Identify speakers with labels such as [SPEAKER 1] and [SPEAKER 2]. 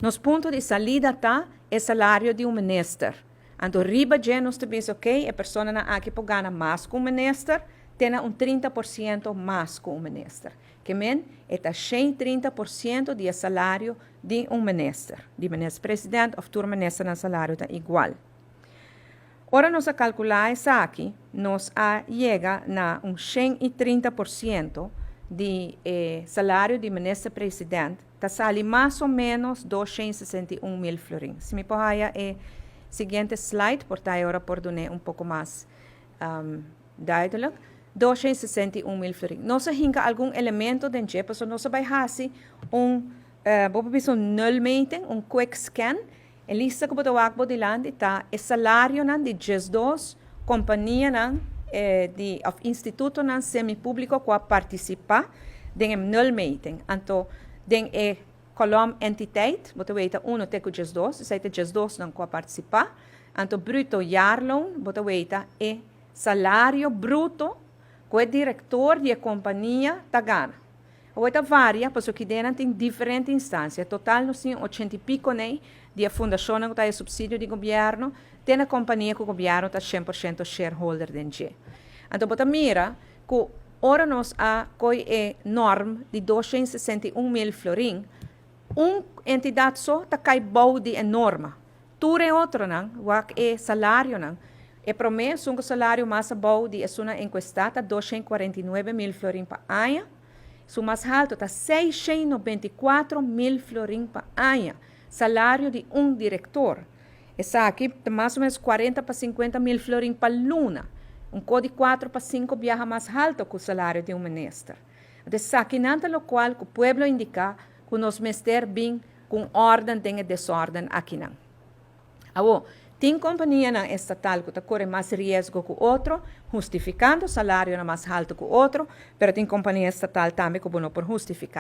[SPEAKER 1] Nos ponto de salida está o salário de minister. Então, riba já nós sabemos, ok, a pessoa não aqui pode ganhar mais que o minister, tem 30% mais que o minister. Que men, é 130% do salário de minister. De ministro-presidente ou do ministro, o salário está igual. Ora, nós calcular isso aqui, nós chega a 130% de salário de ministro-presidente, está sali mais ou menos 261 mil florins. Se me pode seguinte slide, porque agora por dar pouco mais duidelijk. 261 mil florins. Nós hinka algum elemento dentro, porque nós vai fazer um nulmeting, quick scan. A lista que eu vou de land está o salário de 12 companhias de instituto semi-público que participam em nulmeting. Então, den column entiteit, wat weten, uno teco 12, zij te 12 não que participar. Então, bruto jaarloon, wat weten, é salário bruto que o diretor de companhia está ganhando. Oita varia, porque que tem diferentes instâncias. Total, nós temos 80 e pico de a fundação que tem subsídio de governo, tem a companhia que o governo está 100% shareholder dentro. Então, bota mira que ora nós a norma de 261 mil florin, entidade só está cai bom de norma. Tudo é outro não, o salário não. E promesso um salário mais bom de uma enquestada 249 mil florin por ano. O mais alto está 694 mil florin por ano. Salário de diretor. Essa aqui está mais ou menos 40 para 50 mil florin por luna. Código 4 para 5 viaja mais alto que o salário de ministro. Então, aqui nada lo qual que o pueblo indica que nós mester bem com ordem tem desordem aqui não. Agora, tem companhia estatal que corre mais risco que o outro, justificando o salário mais alto que o outro, mas tem companhia estatal também que não por justificar.